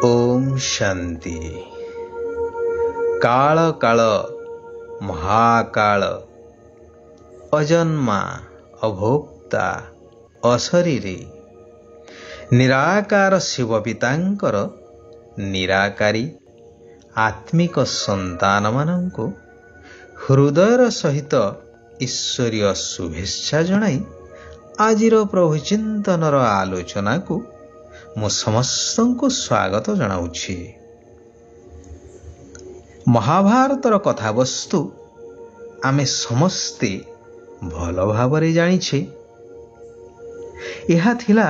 ओम शांति। काल काल महाकाल अजन्मा अभोक्ता अशरीरी निराकार शिव पितांकर निराकारी आत्मिक संतान मानंकु हृदयर सहित ईश्वरीय शुभेच्छा जणाई आजिर प्रभु चिंतनर आलोचना को मु समस्तंकु स्वागत जनाउछि। महाभारतर कथावस्तु आमे समस्ते भल भावरे जानिछे। यह थिला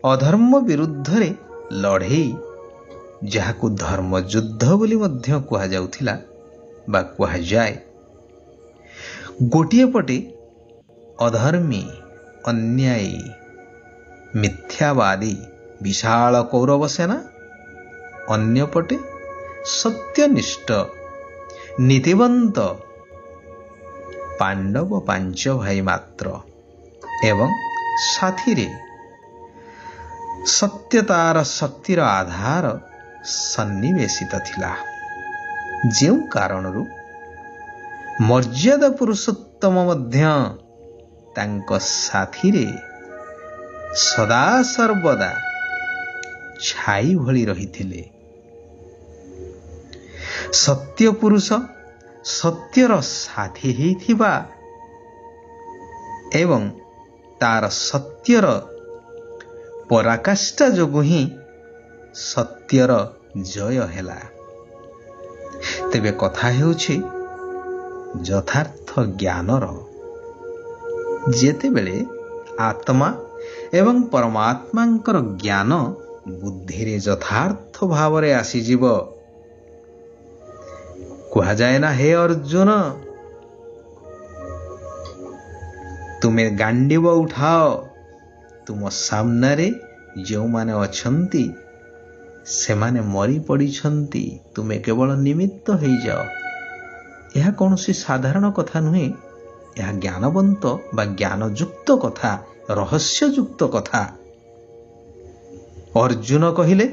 अधर्म विरुद्ध रे लड़ेई, जाहाकु धर्म युद्ध बोली मध्य कुहा जाउथिला बा कुहा जाए। गोटिए पटे अधर्मी अन्यायी मिथ्यावादी विशाल कौरव सेना, अन्यपटे सत्यनिष्ठ नीतिवंत पांडव पांच भाई मात्र एवं साथी रे सत्यतार शक्तिर आधार सन्निवेशित थिला। जेउ कारणरू मर्यादा पुरुषोत्तम मध्य तांको साथी रे सदा सर्वदा छाई भली रहिथिले। सत्य पुरुष सत्यर साथी हेइथिबा एवं तार सत्यर पराकाष्ठा जोगु ही सत्यर जय हेला। तेबे कथा हेउछि यथार्थ ज्ञानर। जेतेबेले आत्मा एवं परमात्मांकर ज्ञान बुद्धि रे यथार्थ भावरे आसीजिव, कुहा जाए ना, हे अर्जुन तुमे गांडीव उठाओ, तुम सामने रे जो माने अछंती से माने मरी पड़िछंती, तुमे केवल निमित्त हेइ जाओ। यह कौनसी साधारण कथा नुहे, यह ज्ञानवंत बा ज्ञानयुक्त कथा, रहस्ययुक्त कथा। अर्जुन कहिले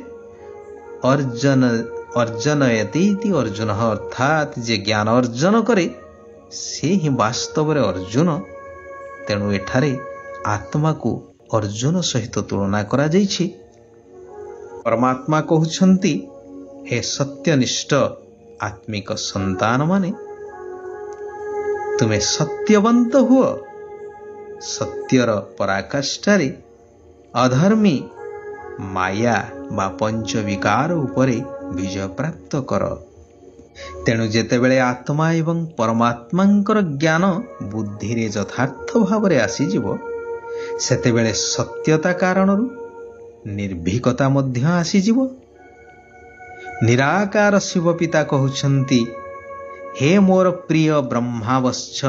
अर्जनयति अर्जुन, अर्थात जे ज्ञान अर्जन करे से ही वास्तव रे अर्जुन। तेणु एठारे आत्मा को अर्जुन सहित तुलना करा जाइछि। परमात्मा कहउछंती, हे सत्यनिष्ठ आत्मिक संतान माने तुमे सत्यवंत हुओ, सत्यर पराकाष्ठारे अधर्मी माया बा पंच विकार उपरे विजय प्राप्त कर। तेणु जेतेबेले आत्मा एवं परमात्मांकर ज्ञान बुद्धि रे यथार्थ भावरे आसीजिवो, सेतेबेले सत्यता कारणरू निर्भीकता मध्य आसीजिवो। निराकार शिव पिता कहउछंती, हे मोर प्रिय ब्रह्मावश्च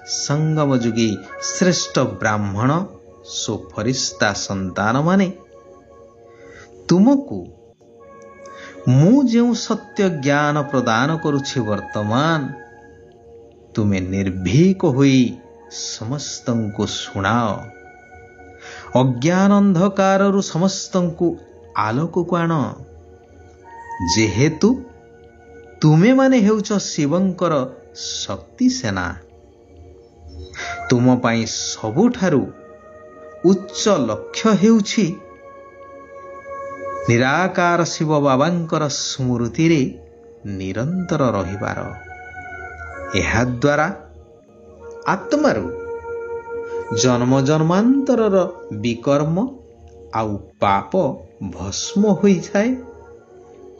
संगम जुगी श्रेष्ठ ब्राह्मण सुफरिस्ता संतान माने तुमको मु जो सत्य ज्ञान प्रदान करुछि वर्तमान, तुमे निर्भीक होई समस्तंकु सुनाओ। अज्ञान अंधकारु समस्तंकु आलोक को आण। जेहेतु तुमे माने हेउच शिवंकर शक्ति सेना, तुम पाई सबुठारु उच्च लक्ष्य हेउछि निराकार शिव बाबांकर स्मृति रे निरंतर रहिबार। एहा द्वारा आत्मारु जन्म जन्मांतरर विकर्म आउ पाप भस्म होई जाए।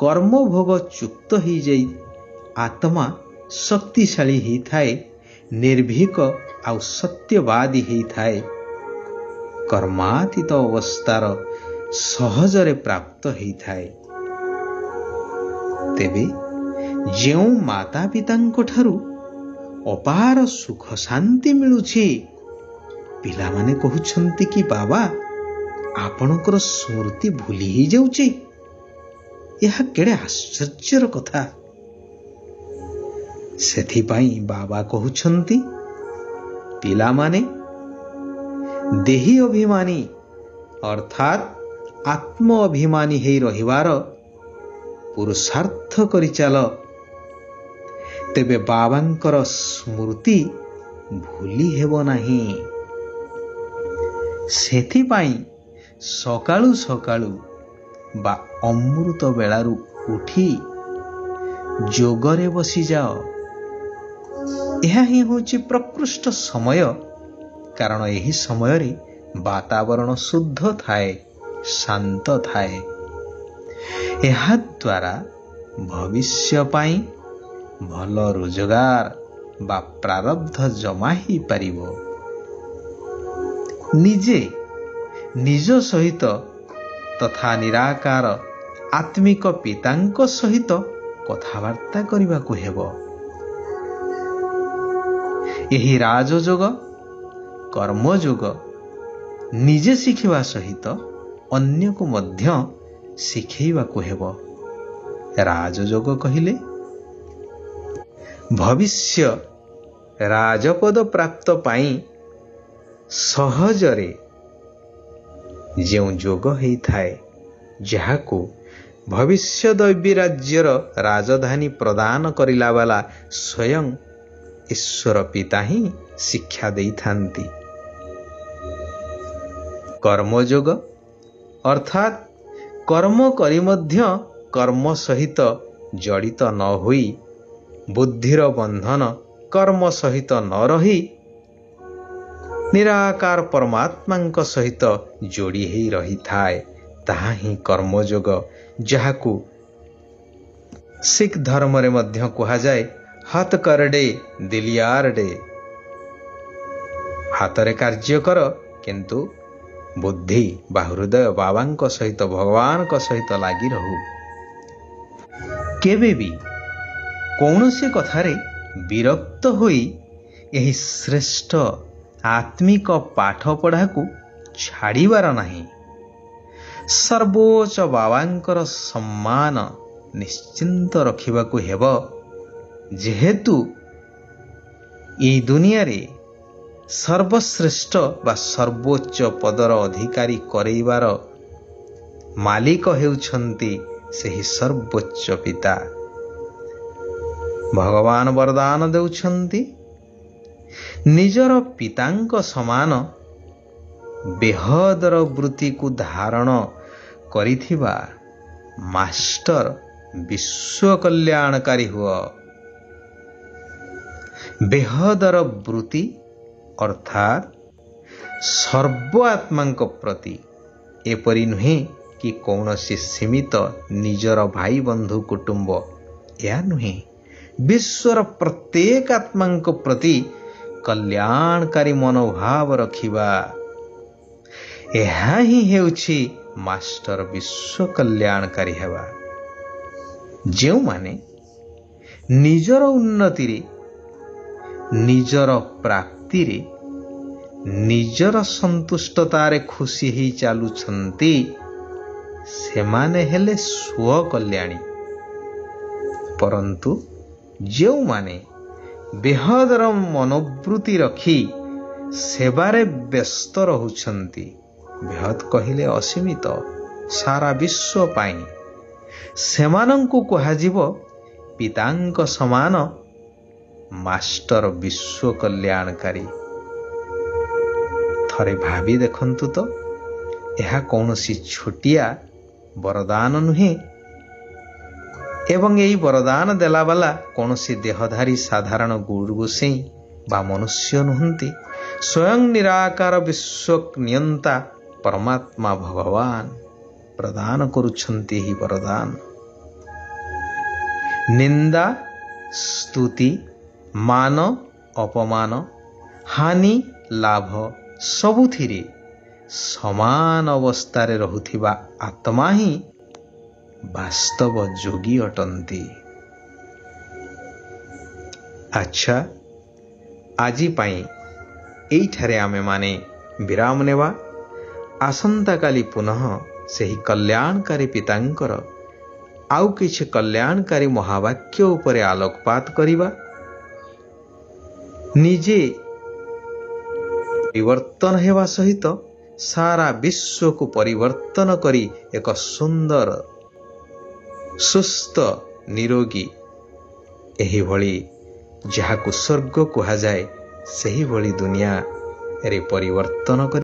कर्म भोग चुक्त ही जाई आत्मा शक्तिशाली ही थाए, निर्भीक आउ सत्यवादी ही थाए। कर्मातीत अवस्थार सहजरे प्राप्त ही थाए। तेबे जेउ माता पितांको ठारू अपार सुख शांति मिलुछि, पिला माने कहउछंती कि बाबा आपणकर स्मृति भूली ही जाउछि। यह केड़े आश्चर्यर कथा। सेथिपाई बाबा कहउछंती, पिला माने देही अभिमानी अर्थात आत्म अभिमानी हे रहिवार ପୁରୁଷାର୍ଥ କରି ଚାଲ, ତେବେ ବାବାଙ୍କର ସ୍ମୃତି ଭୁଲି ହେବ ନାହିଁ। ସେଥିପାଇଁ ସକାଳୁ ସକାଳୁ ବା ଅମୃତ ବେଳାରୁ ଉଠି ଯୋଗରେ ବସିଯାଅ। ଏହା ହିଁ ହେଉଛି ପ୍ରକୃଷ୍ଟ ସମୟ, କାରଣ ଏହି ସମୟରେ ବାତାବରଣ ଶୁଦ୍ଧ ଥାଏ, ଶାନ୍ତ ଥାଏ। ଏହାଦ୍ୱାରା ଭବିଷ୍ୟ ପାଇଁ ଭଲ ରୋଜଗାର ବା ପ୍ରାରବ୍ଧ ଜମା ହେଇପାରିବ। ନିଜେ ନିଜ ସହିତ ତଥା ନିରାକାର ଆତ୍ମିକ ପିତାଙ୍କ ସହିତ କଥାବାର୍ତ୍ତା କରିବାକୁ ହେବ। ଏହି ରାଜଯୋଗ, କର୍ମଯୋଗ ନିଜେ ଶିଖିବା ସହିତ ଅନ୍ୟକୁ ମଧ୍ୟ ଶିଖେଇବାକୁ ହେବ। ରାଜଯୋଗ କହିଲେ ଭବିଷ୍ୟ ରାଜପଦ ପ୍ରାପ୍ତ ପାଇଁ ସହଜରେ ଯେଉଁ ଯୋଗ ହେଇଥାଏ, ଯାହାକୁ ଭବିଷ୍ୟ ଦୈବୀ ରାଜ୍ୟର ରାଜଧାନୀ ପ୍ରଦାନ କରିଲା ବାଲା ସ୍ୱୟଂ ଈଶ୍ୱର ପିତା ହିଁ ଶିକ୍ଷା ଦେଇଥାନ୍ତି। କର୍ମଯୋଗ ଅର୍ଥାତ୍ କର୍ମ କରି ମଧ୍ୟ କର୍ମ ସହିତ ଜଡ଼ିତ ନ ହୋଇ, ବୁଦ୍ଧିର ବନ୍ଧନ କର୍ମ ସହିତ ନ ରହି ନିରାକାର ପରମାତ୍ମାଙ୍କ ସହିତ ଯୋଡ଼ି ହୋଇ ରହିଥାଏ, ତାହା ହିଁ କର୍ମଯୋଗ, ଯାହାକୁ ଶିଖ ଧର୍ମରେ ମଧ୍ୟ କୁହାଯାଏ ହାତ କରଡେ ଦିଲିଆର ଡେ। ହାତରେ କାର୍ଯ୍ୟ କର, କିନ୍ତୁ ବୁଦ୍ଧି ବା ହୃଦୟ ବାବାଙ୍କ ସହିତ, ଭଗବାନଙ୍କ ସହିତ ଲାଗି ରହୁ। କେବେ ବି କୌଣସି କଥାରେ ବିରକ୍ତ ହୋଇ ଏହି ଶ୍ରେଷ୍ଠ ଆତ୍ମିକ ପାଠ ପଢ଼ାକୁ ଛାଡ଼ିବାର ନାହିଁ। ସର୍ବୋଚ୍ଚ ବାବାଙ୍କର ସମ୍ମାନ ନିଶ୍ଚିନ୍ତ ରଖିବାକୁ ହେବ, ଯେହେତୁ ଏହି ଦୁନିଆରେ ସର୍ବଶ୍ରେଷ୍ଠ ବା ସର୍ବୋଚ୍ଚ ପଦର ଅଧିକାରୀ କରେଇବାର ମାଲିକ ହେଉଛନ୍ତି ସେହି ସର୍ବୋଚ୍ଚ ପିତା। ଭଗବାନ ବରଦାନ ଦେଉଛନ୍ତି, ନିଜର ପିତାଙ୍କ ସମାନ ବେହଦର ବୃତ୍ତିକୁ ଧାରଣ କରିଥିବା ମାଷ୍ଟର ବିଶ୍ୱ କଲ୍ୟାଣକାରୀ ହୁଅ। ବେହଦର ବୃତ୍ତି ଅର୍ଥାତ୍ ସର୍ବ ଆତ୍ମାଙ୍କ ପ୍ରତି, ଏପରି ନୁହେଁ କି କୌଣସି ସୀମିତ ନିଜର ଭାଇ ବନ୍ଧୁ କୁଟୁମ୍ବ, ଏହା ନୁହେଁ। ବିଶ୍ୱର ପ୍ରତ୍ୟେକ ଆତ୍ମାଙ୍କ ପ୍ରତି କଲ୍ୟାଣକାରୀ ମନୋଭାବ ରଖିବା, ଏହା ହିଁ ହେଉଛି ମାଷ୍ଟର ବିଶ୍ୱ କଲ୍ୟାଣକାରୀ ହେବା। ଯେଉଁମାନେ ନିଜର ଉନ୍ନତିରେ, ନିଜର ପ୍ରାପ୍ତିରେ, ନିଜର ସନ୍ତୁଷ୍ଟତାରେ ଖୁସି ହେଇ ଚାଲୁଛନ୍ତି, ସେମାନେ ହେଲେ ସ୍ୱକଲ୍ୟାଣୀ। ପରନ୍ତୁ ଯେଉଁମାନେ ବେହଦର ମନୋବୃତ୍ତି ରଖି ସେବାରେ ବ୍ୟସ୍ତ ରହୁଛନ୍ତି, ବେହଦ କହିଲେ ଅସୀମିତ, ସାରା ବିଶ୍ୱ ପାଇଁ, ସେମାନଙ୍କୁ କୁହାଯିବ ପିତାଙ୍କ ସମାନ ମାଷ୍ଟର ବିଶ୍ୱ କଲ୍ୟାଣକାରୀ। ଥରେ ଭାବି ଦେଖନ୍ତୁ ତ, ଏହା କୌଣସି ଛୋଟିଆ ବରଦାନ ନୁହେଁ, ଏବଂ ଏହି ବରଦାନ ଦେଲାବାଲା କୌଣସି ଦେହଧାରୀ ସାଧାରଣ ଗୁରୁ ଗୋସେଇଁ ବା ମନୁଷ୍ୟ ନୁହନ୍ତି। ସ୍ୱୟଂ ନିରାକାର ବିଶ୍ୱ ନିୟନ୍ତା ପରମାତ୍ମା ଭଗବାନ ପ୍ରଦାନ କରୁଛନ୍ତି ଏହି ବରଦାନ। ନିନ୍ଦା, ସ୍ତୁତି, ମାନ, ଅପମାନ, ହାନି, ଲାଭ ସବୁଥିରେ ସମାନ ଅବସ୍ଥାରେ ରହୁଥିବା ଆତ୍ମା ହିଁ ବାସ୍ତବ ଯୋଗୀ ଅଟନ୍ତି। ଆଚ୍ଛା, ଆଜି ପାଇଁ ଏଇଠାରେ ଆମେମାନେ ବିରାମ ନେବା। ଆସନ୍ତାକାଲି ପୁନଃ ସେହି କଲ୍ୟାଣକାରୀ ପିତାଙ୍କର ଆଉ କିଛି କଲ୍ୟାଣକାରୀ ମହାବାକ୍ୟ ଉପରେ ଆଲୋକପାତ କରିବା। ନିଜେ ପରିବର୍ତ୍ତନ ହେବା ସହିତ ସାରା ବିଶ୍ୱକୁ ପରିବର୍ତ୍ତନ କରି ଏକ ସୁନ୍ଦର ସୁସ୍ଥ ନିରୋଗୀ ଏହିଭଳି ଯାହାକୁ ସ୍ୱର୍ଗ କୁହାଯାଏ ସେହିଭଳି ଦୁନିଆରେ ପରିବର୍ତ୍ତନ କରି